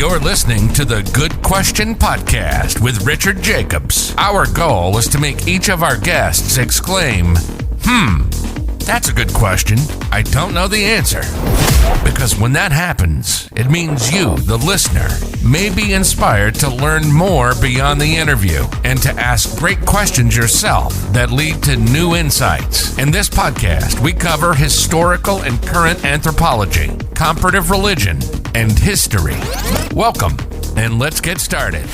You're listening to the Good Question Podcast with Richard Jacobs. Our goal is to make each of our guests exclaim, that's a good question. I don't know the answer. Because when that happens, it means you, the listener, may be inspired to learn more beyond the interview and to ask great questions yourself that lead to new insights. In this podcast, we cover historical and current anthropology, comparative religion, and history. Welcome, and let's get started.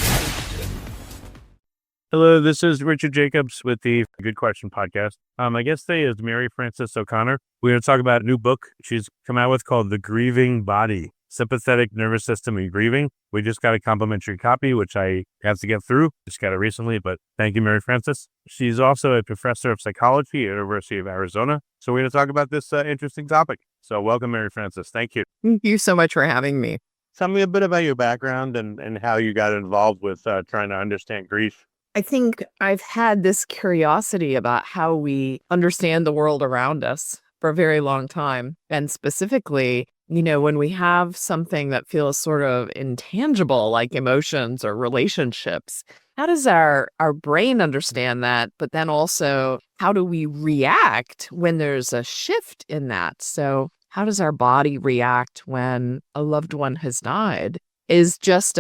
Hello, this is Richard Jacobs with the Good Question Podcast. My guest today is Mary Frances O'Connor. We're going to talk about a new book she's come out with called The Grieving Body, Sympathetic Nervous System and Grieving. We just got a complimentary copy, which I have to get through. Just got it recently, but thank you, Mary Frances. She's also a professor of psychology at the University of Arizona. So we're going to talk about this interesting topic. So welcome, Mary Frances. Thank you. Thank you so much for having me. Tell me a bit about your background and how you got involved with trying to understand grief. I think I've had this curiosity about how we understand the world around us for a very long time. And specifically, when we have something that feels sort of intangible, like emotions or relationships, how does our brain understand that? But then also, how do we react when there's a shift in that? So how does our body react when a loved one has died is just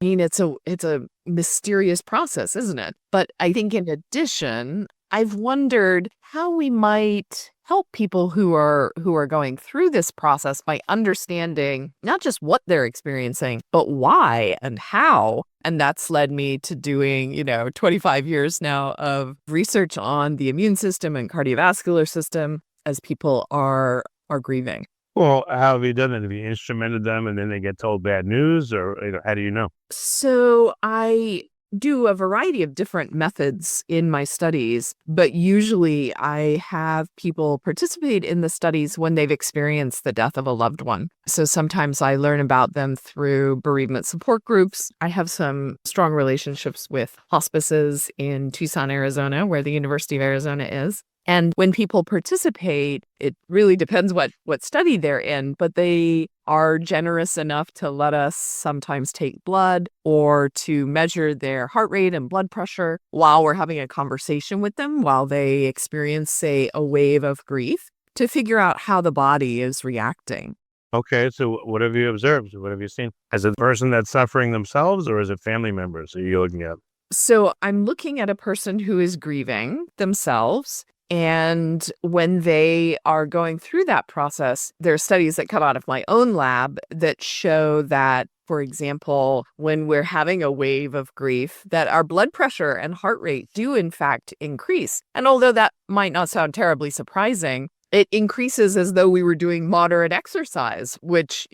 it's a mysterious process, isn't it? But I think in addition, I've wondered how we might help people who are going through this process by understanding not just what they're experiencing, but why and how. And that's led me to doing, 25 years now of research on the immune system and cardiovascular system as people are grieving. Well, how have you done it? Have you instrumented them and then they get told bad news, or how do you know? So I do a variety of different methods in my studies, but usually I have people participate in the studies when they've experienced the death of a loved one. So sometimes I learn about them through bereavement support groups. I have some strong relationships with hospices in Tucson, Arizona, where the University of Arizona is. And when people participate, it really depends what study they're in, but they are generous enough to let us sometimes take blood or to measure their heart rate and blood pressure while we're having a conversation with them, while they experience, say, a wave of grief, to figure out how the body is reacting. Okay, so what have you observed? What have you seen? Is it the person that's suffering themselves, or is it family members that you're looking at? So I'm looking at a person who is grieving themselves. And when they are going through that process, there are studies that come out of my own lab that show that, for example, when we're having a wave of grief, that our blood pressure and heart rate do in fact increase. And although that might not sound terribly surprising, it increases as though we were doing moderate exercise, which,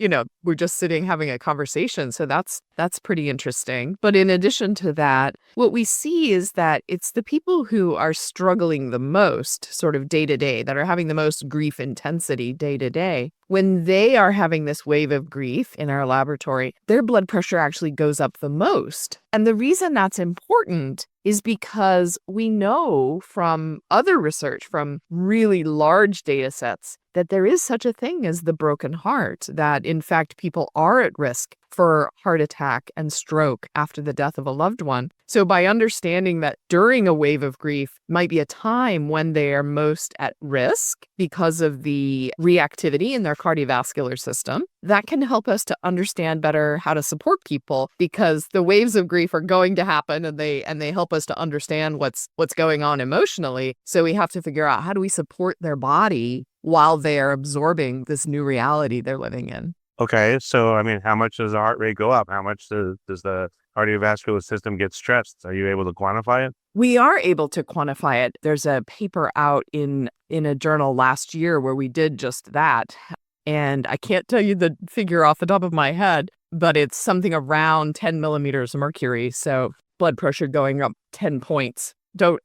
we're just sitting having a conversation. So that's pretty interesting. But in addition to that, what we see is that it's the people who are struggling the most sort of day to day, that are having the most grief intensity day to day. When they are having this wave of grief in our laboratory, their blood pressure actually goes up the most. And the reason that's important is because we know from other research, from really large data sets, that there is such a thing as the broken heart, that in fact people are at risk for heart attack and stroke after the death of a loved one. So by understanding that during a wave of grief might be a time when they are most at risk because of the reactivity in their cardiovascular system, that can help us to understand better how to support people, because the waves of grief are going to happen and they help us to understand what's going on emotionally. So we have to figure out, how do we support their body while they are absorbing this new reality they're living in? Okay, so how much does the heart rate go up? How much does the cardiovascular system get stressed? Are you able to quantify it? We are able to quantify it. There's a paper out in a journal last year where we did just that. And I can't tell you the figure off the top of my head, but it's something around 10 millimeters of mercury. So blood pressure going up 10 points.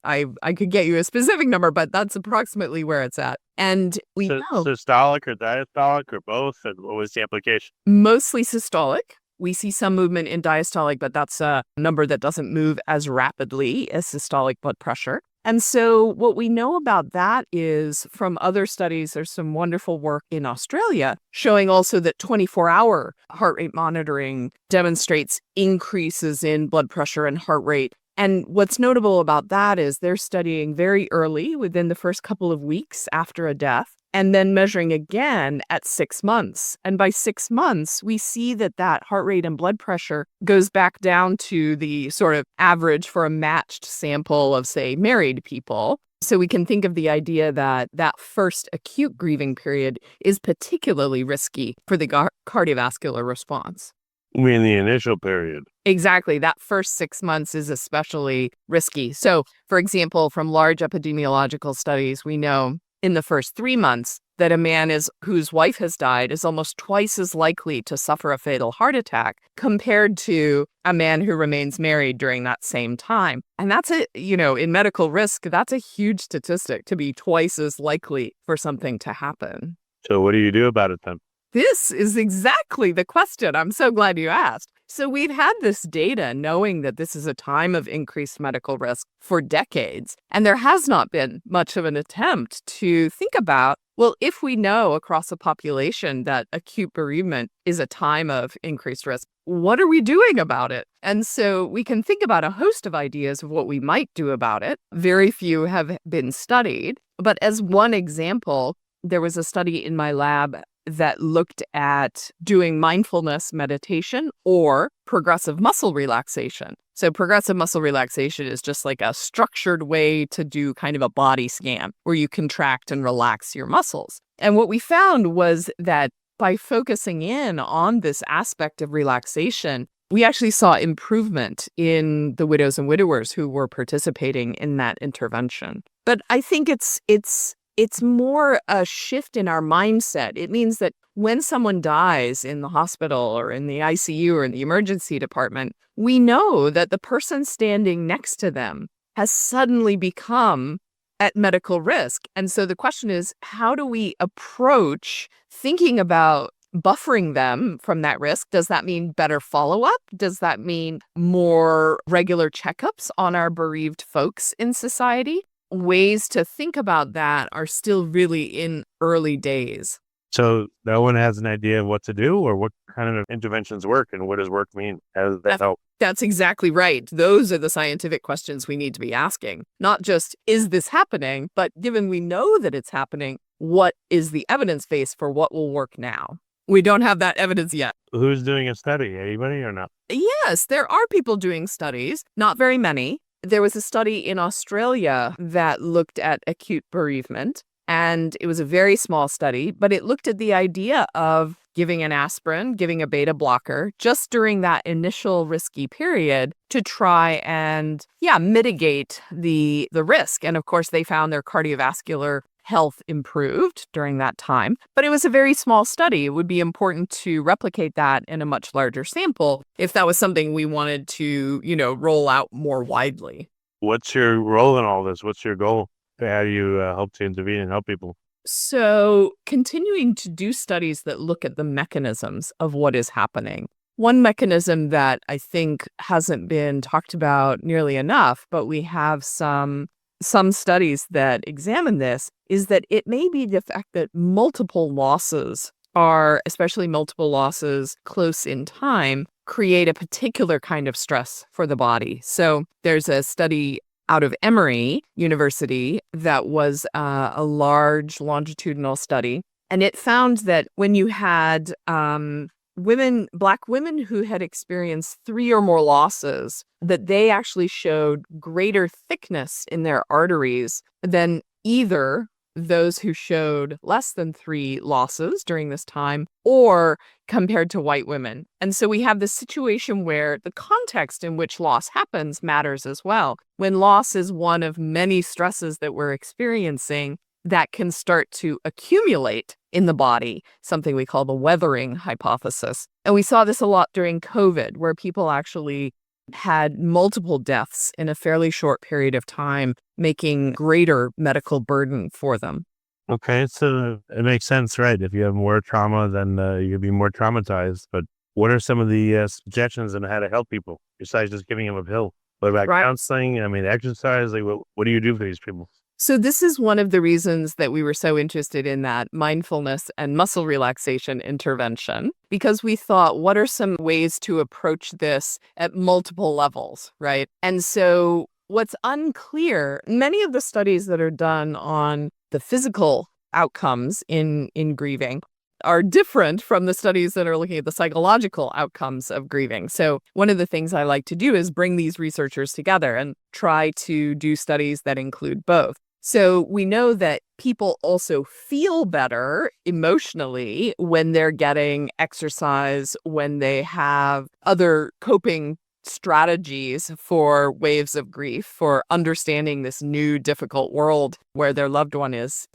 I could get you a specific number, but that's approximately where it's at. And we know systolic or diastolic or both. And what was the application? Mostly systolic. We see some movement in diastolic, but that's a number that doesn't move as rapidly as systolic blood pressure. And so what we know about that is from other studies, there's some wonderful work in Australia showing also that 24-hour heart rate monitoring demonstrates increases in blood pressure and heart rate. And what's notable about that is they're studying very early within the first couple of weeks after a death, and then measuring again at 6 months. And by 6 months, we see that that heart rate and blood pressure goes back down to the sort of average for a matched sample of, say, married people. So we can think of the idea that that first acute grieving period is particularly risky for the cardiovascular response. I mean, the initial period. Exactly. That first 6 months is especially risky. So, for example, from large epidemiological studies, we know in the first 3 months that a man whose wife has died is almost twice as likely to suffer a fatal heart attack compared to a man who remains married during that same time. And that's in medical risk, that's a huge statistic to be twice as likely for something to happen. So what do you do about it then? This is exactly the question. I'm so glad you asked. So we've had this data knowing that this is a time of increased medical risk for decades, and there has not been much of an attempt to think about, well, if we know across a population that acute bereavement is a time of increased risk, what are we doing about it? And so we can think about a host of ideas of what we might do about it. Very few have been studied, but as one example, there was a study in my lab that looked at doing mindfulness meditation or progressive muscle relaxation. So progressive muscle relaxation is just like a structured way to do kind of a body scan where you contract and relax your muscles. And what we found was that by focusing in on this aspect of relaxation, we actually saw improvement in the widows and widowers who were participating in that intervention. But I think it's more a shift in our mindset. It means that when someone dies in the hospital or in the ICU or in the emergency department, we know that the person standing next to them has suddenly become at medical risk. And so the question is, how do we approach thinking about buffering them from that risk? Does that mean better follow-up? Does that mean more regular checkups on our bereaved folks in society? Ways to think about that are still really in early days. So no one has an idea of what to do or what kind of interventions work and what does work mean? How does that help? That's exactly right. Those are the scientific questions we need to be asking. Not just, is this happening? But given we know that it's happening, what is the evidence base for what will work now? We don't have that evidence yet. Who's doing a study? Anybody or not? Yes, there are people doing studies, not very many. There was a study in Australia that looked at acute bereavement, and it was a very small study, but it looked at the idea of giving an aspirin, giving a beta blocker just during that initial risky period to try and, mitigate the risk. And of course, they found their cardiovascular health improved during that time. But it was a very small study. It would be important to replicate that in a much larger sample if that was something we wanted to, roll out more widely. What's your role in all this? What's your goal? How do you help to intervene and help people? So continuing to do studies that look at the mechanisms of what is happening. One mechanism that I think hasn't been talked about nearly enough, but we have some studies that examine this, is that it may be the fact that multiple losses especially multiple losses close in time, create a particular kind of stress for the body. So there's a study out of Emory University that was a large longitudinal study, and it found that when you had Black women who had experienced 3 or more losses, that they actually showed greater thickness in their arteries than either those who showed less than 3 losses during this time or compared to white women. And so we have this situation where the context in which loss happens matters as well. When loss is one of many stresses that we're experiencing, that can start to accumulate in the body, something we call the weathering hypothesis. And we saw this a lot during COVID, where people actually had multiple deaths in a fairly short period of time, making greater medical burden for them. Okay, so it makes sense, right? If you have more trauma, then you'll be more traumatized. But what are some of the suggestions on how to help people besides just giving them a pill? What about Right. counseling? I mean, exercise? Like, what do you do for these people? So this is one of the reasons that we were so interested in that mindfulness and muscle relaxation intervention, because we thought, what are some ways to approach this at multiple levels, right? And so what's unclear, many of the studies that are done on the physical outcomes in grieving are different from the studies that are looking at the psychological outcomes of grieving. So one of the things I like to do is bring these researchers together and try to do studies that include both. So we know that people also feel better emotionally when they're getting exercise, when they have other coping strategies for waves of grief, for understanding this new difficult world where their loved one is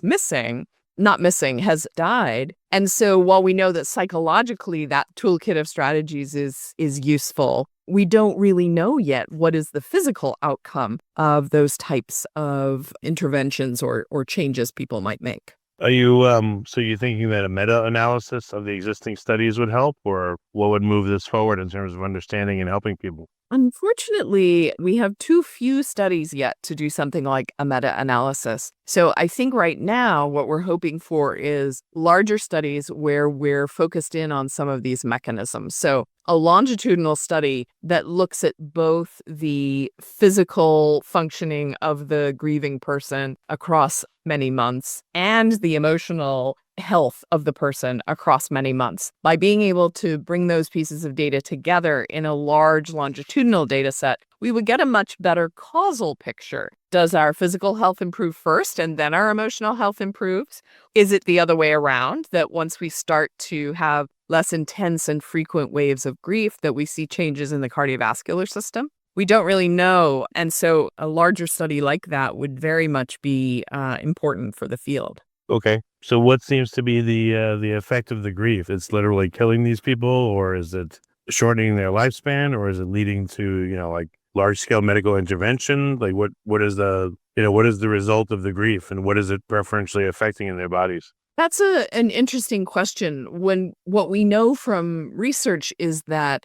not missing, has died. And so while we know that psychologically that toolkit of strategies is useful, we don't really know yet what is the physical outcome of those types of interventions or changes people might make. Are you so you're thinking that a meta-analysis of the existing studies would help, or what would move this forward in terms of understanding and helping people? Unfortunately, we have too few studies yet to do something like a meta-analysis. So I think right now what we're hoping for is larger studies where we're focused in on some of these mechanisms. So a longitudinal study that looks at both the physical functioning of the grieving person across many months and the emotional health of the person across many months. By being able to bring those pieces of data together in a large longitudinal data set, we would get a much better causal picture. Does our physical health improve first and then our emotional health improves? Is it the other way around, that once we start to have less intense and frequent waves of grief, that we see changes in the cardiovascular system? We don't really know. And so a larger study like that would very much be important for the field. Okay. So what seems to be the effect of the grief? It's literally killing these people, or is it shortening their lifespan, or is it leading to, like large scale medical intervention? Like what is what is the result of the grief, and what is it preferentially affecting in their bodies? That's an interesting question. When what we know from research is that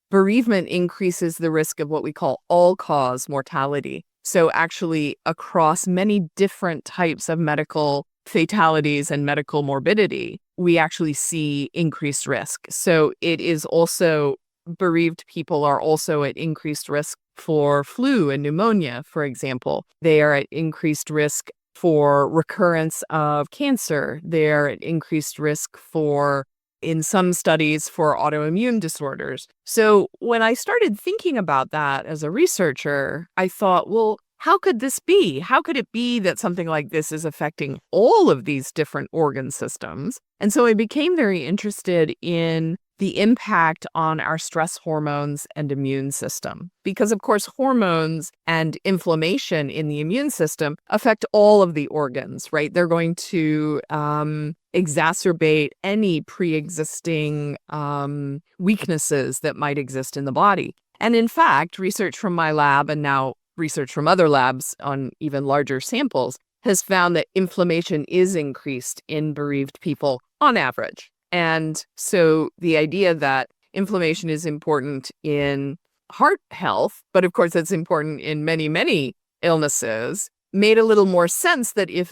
bereavement increases the risk of what we call all-cause mortality. So actually, across many different types of medical fatalities and medical morbidity, we actually see increased risk. So it is also, bereaved people are also at increased risk for flu and pneumonia, for example. They are at increased risk for recurrence of cancer. They're at increased risk for, in some studies, for autoimmune disorders. So when I started thinking about that as a researcher, I thought, well, how could this be? How could it be that something like this is affecting all of these different organ systems? And so I became very interested in the impact on our stress hormones and immune system. Because, of course, hormones and inflammation in the immune system affect all of the organs, right? They're going to exacerbate any pre-existing weaknesses that might exist in the body. And in fact, research from my lab and now research from other labs on even larger samples has found that inflammation is increased in bereaved people on average. And so the idea that inflammation is important in heart health, but of course it's important in many, many illnesses, made a little more sense, that if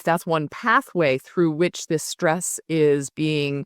that's one pathway through which this stress is getting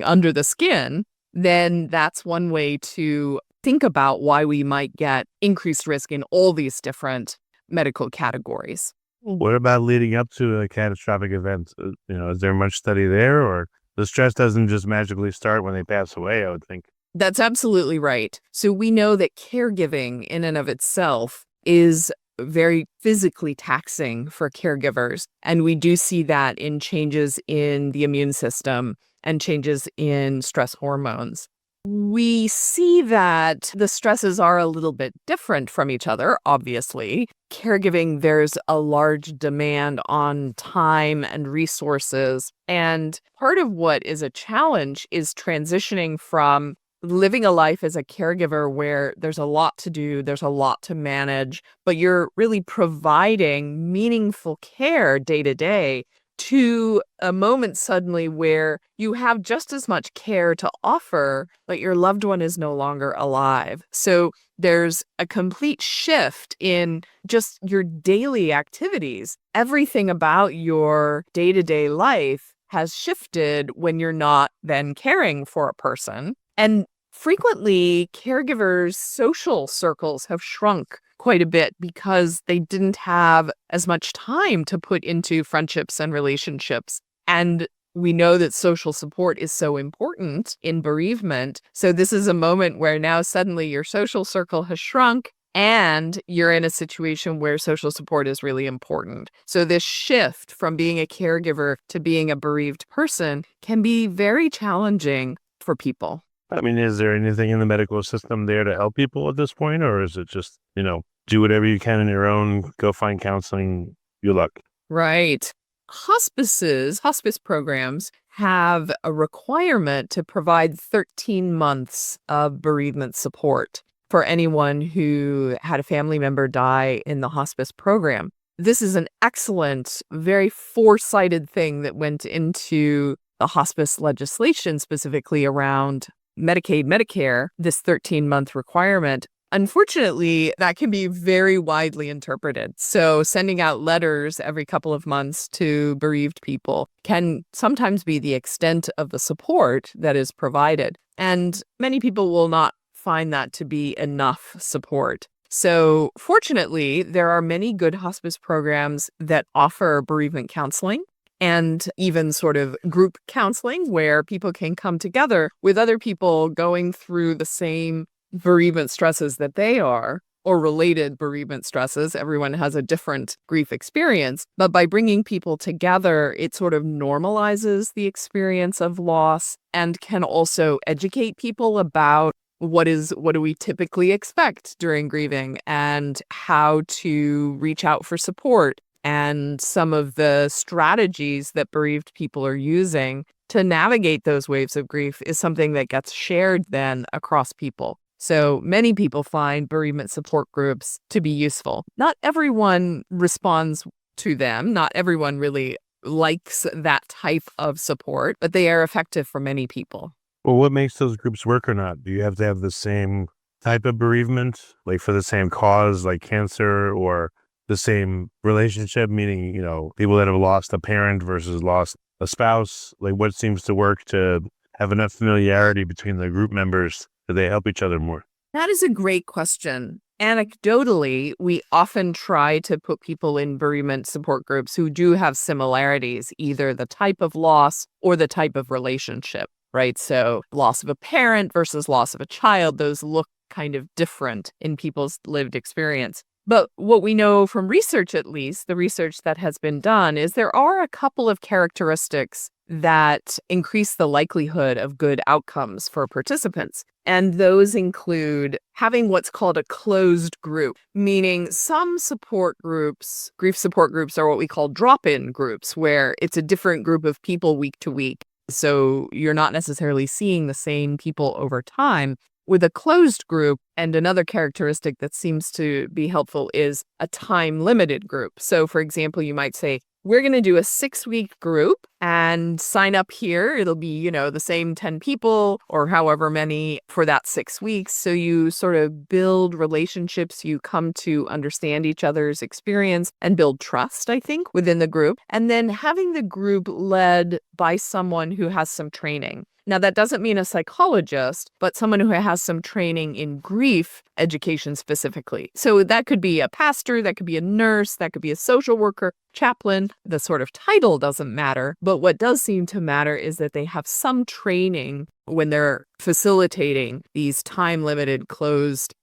under the skin, then that's one way to think about why we might get increased risk in all these different medical categories. What about leading up to a catastrophic event? Is there much study there, or the stress doesn't just magically start when they pass away, I would think? That's absolutely right. So we know that caregiving in and of itself is very physically taxing for caregivers. And we do see that in changes in the immune system and changes in stress hormones. We see that the stresses are a little bit different from each other, obviously. Caregiving, there's a large demand on time and resources. And part of what is a challenge is transitioning from living a life as a caregiver where there's a lot to do, there's a lot to manage, but you're really providing meaningful care day to day, to a moment suddenly where you have just as much care to offer, but your loved one is no longer alive. So there's a complete shift in just your daily activities. Everything about your day-to-day life has shifted when you're not then caring for a person. And frequently, caregivers' social circles have shrunk quite a bit because they didn't have as much time to put into friendships and relationships. And we know that social support is so important in bereavement. So this is a moment where now suddenly your social circle has shrunk and you're in a situation where social support is really important. So this shift from being a caregiver to being a bereaved person can be very challenging for people. I mean, is there anything in the medical system there to help people at this point? Or is it just, do whatever you can on your own, go find counseling, your luck? Right. Hospice programs have a requirement to provide 13 months of bereavement support for anyone who had a family member die in the hospice program. This is an excellent, very foresighted thing that went into the hospice legislation, specifically around Medicaid, Medicare, this 13-month requirement. Unfortunately, that can be very widely interpreted. So sending out letters every couple of months to bereaved people can sometimes be the extent of the support that is provided. And many people will not find that to be enough support. So fortunately, there are many good hospice programs that offer bereavement counseling and even sort of group counseling where people can come together with other people going through the same bereavement stresses that they are, or related bereavement stresses. Everyone has a different grief experience, but by bringing people together, it sort of normalizes the experience of loss and can also educate people about what do we typically expect during grieving and how to reach out for support and some of the strategies that bereaved people are using to navigate those waves of grief is something that gets shared then across people. So many people find bereavement support groups to be useful. Not everyone responds to them. Not everyone really likes that type of support, but they are effective for many people. Well, what makes those groups work or not? Do you have to have the same type of bereavement, like for the same cause, like cancer, or the same relationship, meaning, people that have lost a parent versus lost a spouse? Like, what seems to work to have enough familiarity between the group members that they help each other more? That is a great question. Anecdotally, we often try to put people in bereavement support groups who do have similarities, either the type of loss or the type of relationship, right? So loss of a parent versus loss of a child, those look kind of different in people's lived experience. But what we know from research, at least, the research that has been done, is there are a couple of characteristics that increase the likelihood of good outcomes for participants. And those include having what's called a closed group, meaning some support groups, grief support groups, are what we call drop-in groups, where it's a different group of people week to week. So you're not necessarily seeing the same people over time. With a closed group, and another characteristic that seems to be helpful is a time-limited group. So, for example, you might say, we're going to do a 6-week group and sign up here. It'll be, the same 10 people or however many for that 6 weeks. So you sort of build relationships. You come to understand each other's experience and build trust, I think, within the group. And then having the group led by someone who has some training. Now, that doesn't mean a psychologist, but someone who has some training in grief education specifically. So that could be a pastor, that could be a nurse, that could be a social worker, chaplain. The sort of title doesn't matter. But what does seem to matter is that they have some training when they're facilitating these time-limited closed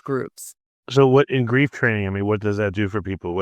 groups. So what in grief training, what does that do for people?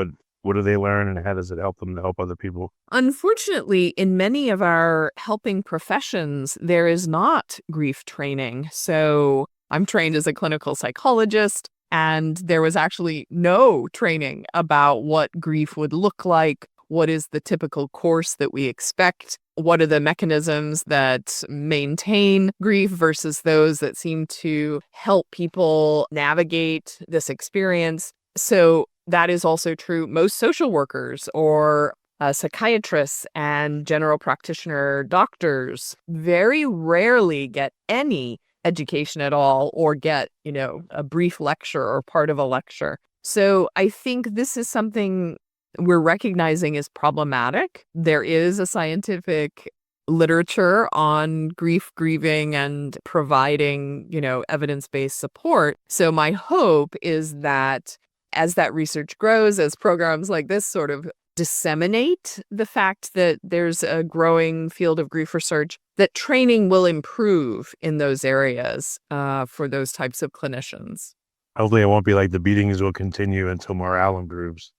What do they learn, and how does it help them to help other people? Unfortunately, in many of our helping professions, there is not grief training. So I'm trained as a clinical psychologist, and there was actually no training about what grief would look like. What is the typical course that we expect? What are the mechanisms that maintain grief versus those that seem to help people navigate this experience? So that is also true. Most social workers or psychiatrists and general practitioner doctors very rarely get any education at all or get, a brief lecture or part of a lecture. So I think this is something we're recognizing is problematic. There is a scientific literature on grieving, and providing, evidence-based support. So my hope is that as that research grows, as programs like this sort of disseminate the fact that there's a growing field of grief research, that training will improve in those areas for those types of clinicians. Hopefully it won't be like the beatings will continue until morale improves.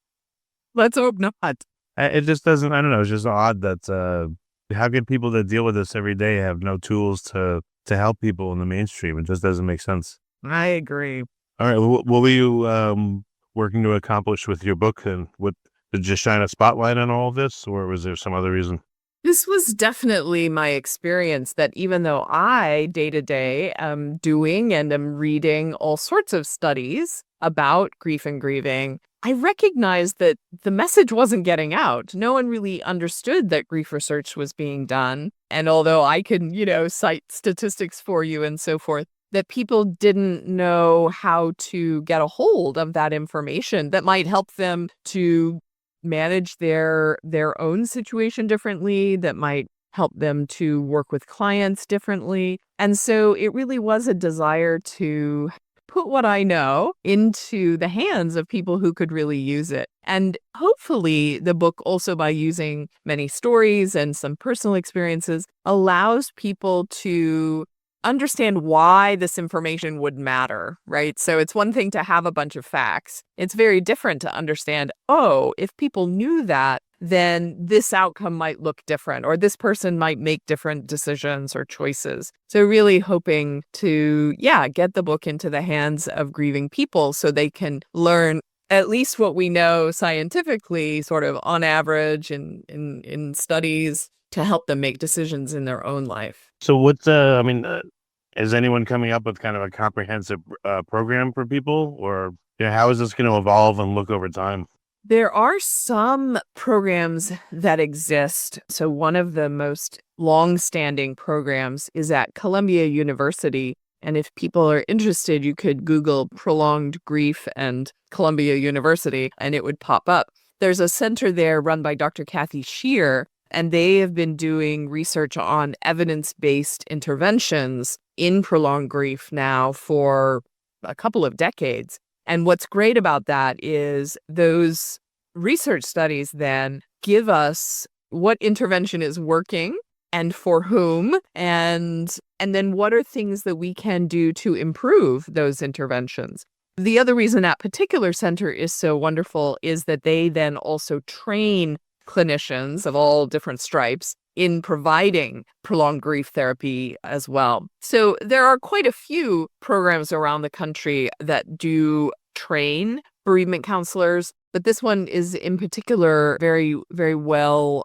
Let's hope not. It just doesn't, I don't know, it's just odd that how can people that deal with this every day have no tools to help people in the mainstream? It just doesn't make sense. I agree. All right, what were you working to accomplish with your book, and what did you shine a spotlight on all of this, or was there some other reason? This was definitely my experience that even though I day to day am doing and am reading all sorts of studies about grief and grieving, I recognized that the message wasn't getting out. No one really understood that grief research was being done. And although I can, cite statistics for you and so forth, that people didn't know how to get a hold of that information that might help them to manage their own situation differently, that might help them to work with clients differently. And so it really was a desire to put what I know into the hands of people who could really use it. And hopefully the book, also by using many stories and some personal experiences, allows people to understand why this information would matter, right? So it's one thing to have a bunch of facts. It's very different to understand, if people knew that, then this outcome might look different, or this person might make different decisions or choices. So really hoping to, get the book into the hands of grieving people so they can learn at least what we know scientifically, sort of on average in studies, to help them make decisions in their own life. So what's, is anyone coming up with kind of a comprehensive program for people, or how is this going to evolve and look over time? There are some programs that exist. So one of the most long-standing programs is at Columbia University. And if people are interested, you could Google prolonged grief and Columbia University, and it would pop up. There's a center there run by Dr. Kathy Shear, and they have been doing research on evidence-based interventions in prolonged grief now for a couple of decades. And what's great about that is those research studies then give us what intervention is working and for whom, and then what are things that we can do to improve those interventions. The other reason that particular center is so wonderful is that they then also train clinicians of all different stripes in providing prolonged grief therapy as well. So there are quite a few programs around the country that do train bereavement counselors, but this one is in particular very, very well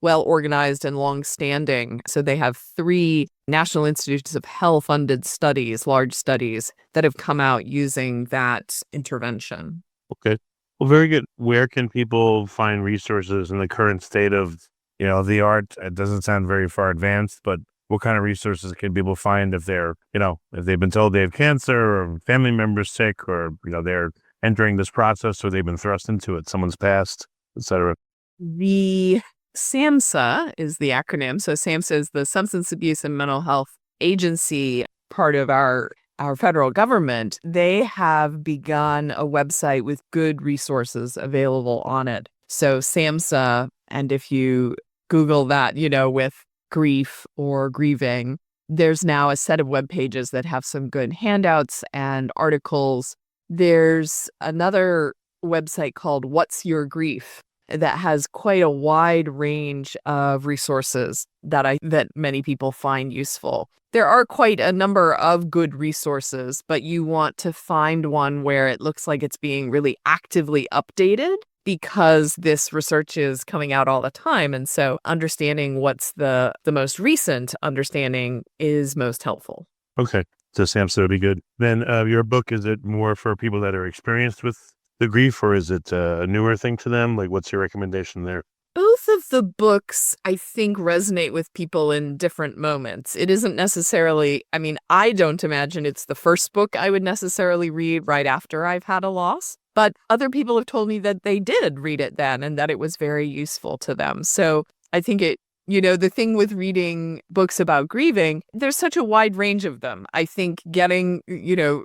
organized and long-standing. So they have 3 National Institutes of Health funded studies, large studies, that have come out using that intervention. Okay. Well, very good. Where can people find resources in the current state of, the art? It doesn't sound very far advanced, but what kind of resources can people find if they're, if they've been told they have cancer, or family members sick, or, they're entering this process, or they've been thrust into it, someone's passed, etc. The SAMHSA is the acronym. So SAMHSA is the Substance Abuse and Mental Health Agency, part of our federal government. They have begun a website with good resources available on it. So SAMHSA, and if you Google that, with grief or grieving, there's now a set of web pages that have some good handouts and articles. There's another website called What's Your Grief that has quite a wide range of resources that many people find useful. There are quite a number of good resources, but you want to find one where it looks like it's being really actively updated, because this research is coming out all the time. And so understanding what's the most recent understanding is most helpful. Okay. So SAMHSA would be good. Then your book, is it more for people that are experienced with the grief, or is it a newer thing to them? Like, what's your recommendation there? Both of the books, I think, resonate with people in different moments. It isn't necessarily, I don't imagine it's the first book I would necessarily read right after I've had a loss, but other people have told me that they did read it then and that it was very useful to them. So I think the thing with reading books about grieving, there's such a wide range of them. I think getting,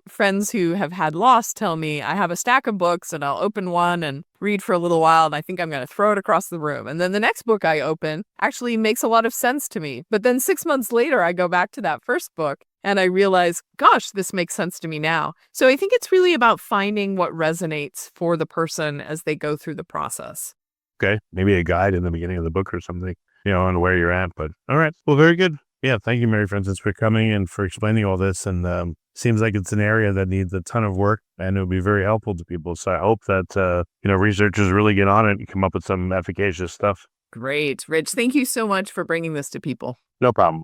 friends who have had loss tell me I have a stack of books and I'll open one and read for a little while and I think I'm going to throw it across the room. And then the next book I open actually makes a lot of sense to me. But then 6 months later, I go back to that first book and I realize, gosh, this makes sense to me now. So I think it's really about finding what resonates for the person as they go through the process. Okay. Maybe a guide in the beginning of the book or something, on where you're at. But all right. Well, very good. Yeah. Thank you, Mary Frances, for coming and for explaining all this. And seems like it's an area that needs a ton of work and it would be very helpful to people. So I hope that, researchers really get on it and come up with some efficacious stuff. Great. Rich, thank you so much for bringing this to people. No problem.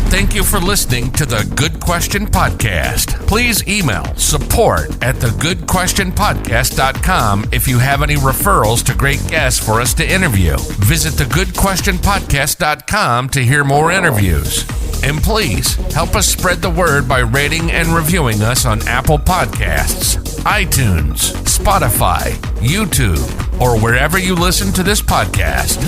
Thank you for listening to the Good Question Podcast. Please email support@thegoodquestionpodcast.com if you have any referrals to great guests for us to interview. Visit thegoodquestionpodcast.com to hear more interviews. And please help us spread the word by rating and reviewing us on Apple Podcasts, iTunes, Spotify, YouTube, or wherever you listen to this podcast.